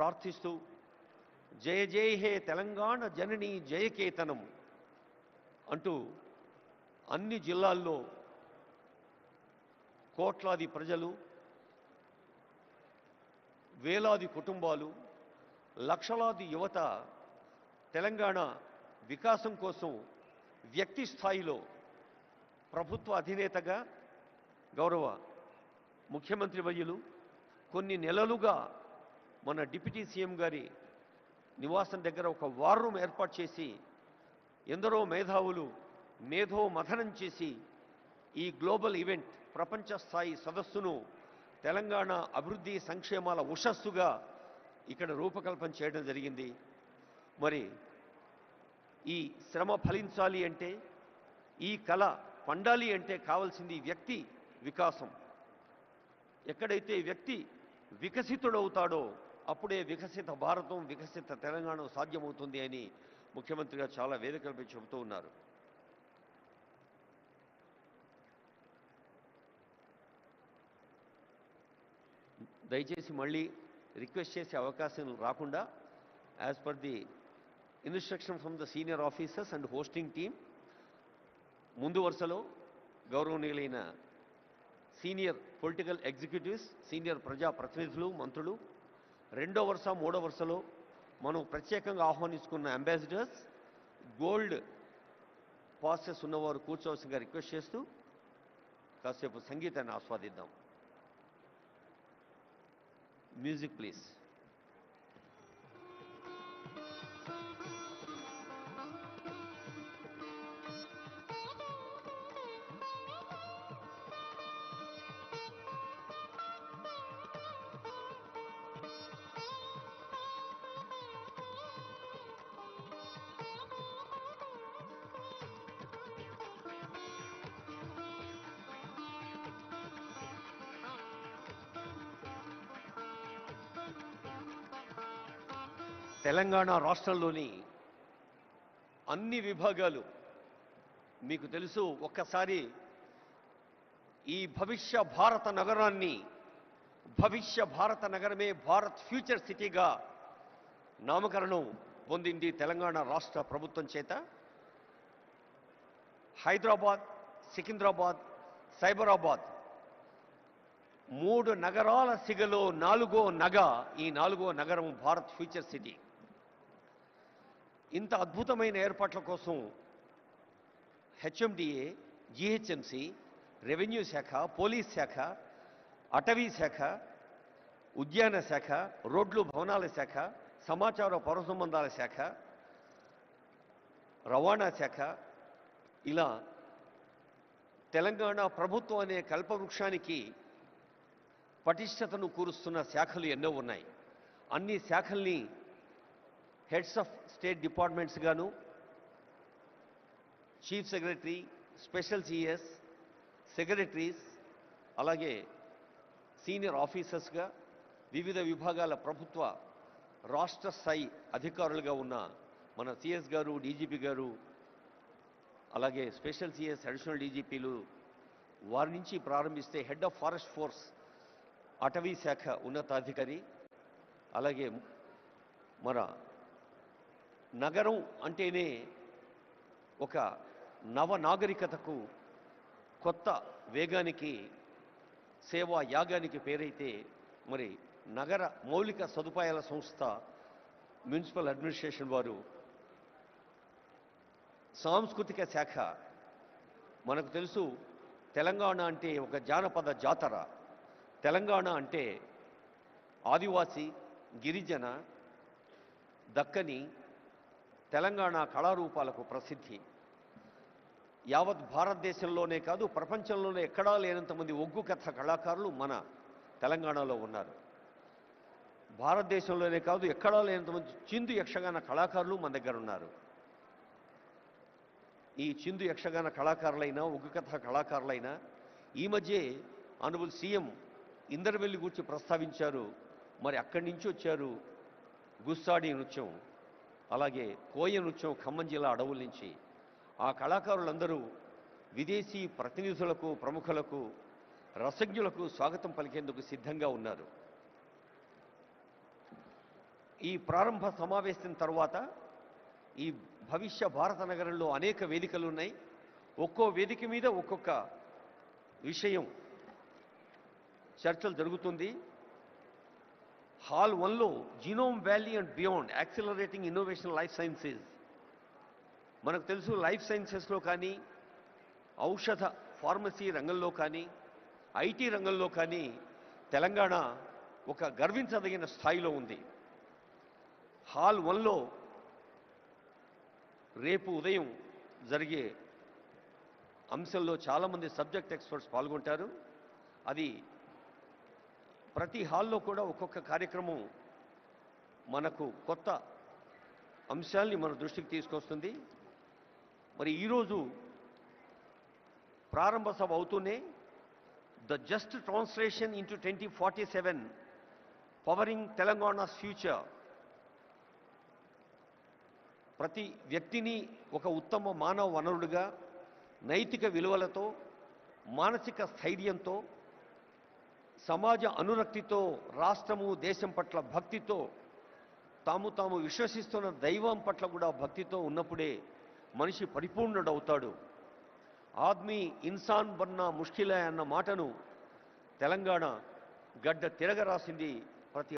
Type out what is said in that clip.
ప్రార్థిస్తూ జయ జయ హే తెలంగాణ జనని జయకేతనం అంటూ అన్ని జిల్లాల్లో కోట్లాది ప్రజలు, వేలాది కుటుంబాలు, లక్షలాది యువత తెలంగాణ వికాసం కోసం వ్యక్తి స్థాయిలో ప్రభుత్వ అధినేతగా గౌరవ ముఖ్యమంత్రి వర్యులు కొన్ని నెలలుగా మన డిప్యూటీ సీఎం గారి నివాసం దగ్గర ఒక వార్ రూమ్ ఏర్పాటు చేసి ఎందరో మేధావులు మేధో మథనం చేసి ఈ గ్లోబల్ ఈవెంట్ ప్రపంచ స్థాయి సదస్సును తెలంగాణ అభివృద్ధి సంక్షేమాల ఉషస్సుగా ఇక్కడ రూపకల్పన చేయడం జరిగింది. మరి ఈ శ్రమ ఫలించాలి అంటే, ఈ కళ పండాలి అంటే కావాల్సింది వ్యక్తి వికాసం. ఎక్కడైతే వ్యక్తి వికసితుడవుతాడో అప్పుడే వికసిత భారతం, వికసిత తెలంగాణ సాధ్యమవుతుంది అని ముఖ్యమంత్రిగా చాలా వేదికలపై చెబుతూ ఉన్నారు. దయచేసి మళ్ళీ రిక్వెస్ట్ చేసే అవకాశం రాకుండా, as per the instruction from the senior officers and hosting team, ముందు వరుసలో గౌరవనీయులైన సీనియర్ పొలిటికల్ ఎగ్జిక్యూటివ్స్, సీనియర్ ప్రజాప్రతినిధులు, మంత్రులు, రెండో వరుస మూడో వరుసలో మనం ప్రత్యేకంగా ఆహ్వానించుకున్న అంబాసిడర్స్, గోల్డ్ పాసెస్ ఉన్నవారు కూర్చోవలసిందిగా రిక్వెస్ట్ చేస్తూ కాసేపు సంగీతాన్ని ఆస్వాదిద్దాం. Music please. తెలంగాణ రాష్ట్రంలోని అన్ని విభాగాలు మీకు తెలుసు. ఒక్కసారి ఈ భవిష్య భారత నగరాన్ని, భవిష్య భారత నగరమే భారత్ ఫ్యూచర్ సిటీగా నామకరణం పొందింది తెలంగాణ రాష్ట్ర ప్రభుత్వం చేత. హైదరాబాద్, సికింద్రాబాద్, సైబరాబాద్ 3 నగరాల సిగలో 4వ నగ, ఈ 4వ నగరం భారత్ ఫ్యూచర్ సిటీ. ఇంత అద్భుతమైన ఏర్పాట్ల కోసం హెచ్ఎండిఏ, జిహెచ్ఎంసి, రెవెన్యూ శాఖ, పోలీస్ శాఖ, అటవీ శాఖ, ఉద్యాన శాఖ, రోడ్లు భవనాల శాఖ, సమాచార పౌర సంబంధాల శాఖ, రవాణా శాఖ, ఇలా తెలంగాణ ప్రభుత్వం అనే కల్పవృక్షానికి పటిష్టతను కూరుస్తున్న శాఖలు ఎన్నో ఉన్నాయి. అన్ని శాఖల్ని హెడ్స్ ఆఫ్ స్టేట్ డిపార్ట్మెంట్స్ గాను, chief secretary, special CS, secretaries, అలాగే సీనియర్ ఆఫీసర్స్గా వివిధ విభాగాల ప్రభుత్వ రాష్ట్ర స్థాయి అధికారులుగా ఉన్న మన సిఎస్ గారు, డీజీపీ గారు, అలాగే స్పెషల్ సిఎస్, అడిషనల్ డీజీపీలు, వారి నుంచి ప్రారంభిస్తే హెడ్ ఆఫ్ ఫారెస్ట్ ఫోర్స్, అటవీ శాఖ ఉన్నతాధికారి, అలాగే మన నగరం అంటేనే ఒక నవ నాగరికతకు, కొత్త వేగానికి, సేవా యాగానికి పేరైతే మరి నగర మౌలిక సదుపాయాల సంస్థ మున్సిపల్ అడ్మినిస్ట్రేషన్ వారు, సాంస్కృతిక శాఖ, మనకు తెలుసు తెలంగాణ అంటే ఒక జానపద జాతర. తెలంగాణ అంటే ఆదివాసి, గిరిజన, దక్కని తెలంగాణ కళారూపాలకు ప్రసిద్ధి. యావత్ భారతదేశంలోనే కాదు, ప్రపంచంలోనే ఎక్కడా లేనంతమంది ఒగ్గు కథ కళాకారులు మన తెలంగాణలో ఉన్నారు. భారతదేశంలోనే కాదు, ఎక్కడా లేనంతమంది చిందు యక్షగాన కళాకారులు మన దగ్గర ఉన్నారు. ఈ చిందు యక్షగాన కళాకారులైనా, ఒగ్గు కథ కళాకారులైనా ఈ మధ్య ఆనరబుల్ సీఎం ఇందరవెల్లి గురించి ప్రస్తావించారు. మరి అక్కడి నుంచి వచ్చారు గుస్సాడి నృత్యం, అలాగే కోయ నృత్యం ఖమ్మం జిల్లా అడవుల నుంచి. ఆ కళాకారులందరూ విదేశీ ప్రతినిధులకు, ప్రముఖులకు, రసజ్ఞులకు స్వాగతం పలికేందుకు సిద్ధంగా ఉన్నారు. ఈ ప్రారంభ సమావేశం తర్వాత ఈ భవిష్య భారత నగరంలో అనేక వేదికలు ఉన్నాయి. ఒక్కో వేదిక మీద ఒక్కొక్క విషయం చర్చలు జరుగుతుంది. హాల్ 1లో genome valley and beyond accelerating innovation life sciences. మనకు తెలుసు లైఫ్ సైన్సెస్లో కానీ, ఔషధ ఫార్మసీ రంగంలో కానీ, ఐటీ రంగంలో కానీ తెలంగాణ ఒక గర్వించదగిన స్థాయిలో ఉంది. హాల్ 1లో రేపు ఉదయం జరిగే అంశంలో చాలామంది సబ్జెక్ట్ ఎక్స్పర్ట్స్ పాల్గొంటారు. అది ప్రతి హాల్లో కూడా ఒక్కొక్క కార్యక్రమం మనకు కొత్త అంశాల్ని మన దృష్టికి తీసుకొస్తుంది. మరి ఈరోజు ప్రారంభ సభ అవుతూనే the just translation into 2047 pouring Telangana's future, ప్రతి వ్యక్తిని ఒక ఉత్తమ మానవ వనరుడిగా నైతిక విలువలతో, మానసిక స్థైర్యంతో, సమాజ అనురక్తితో, రాష్ట్రము దేశం పట్ల భక్తితో, తాము విశ్వసిస్తున్న దైవం పట్ల కూడా భక్తితో ఉన్నప్పుడే మనిషి పరిపూర్ణుడవుతాడు. ఆద్మీ ఇన్సాన్ బన్నా ముష్కిలే అన్న మాటను తెలంగాణ గడ్డ తిరగరాసింది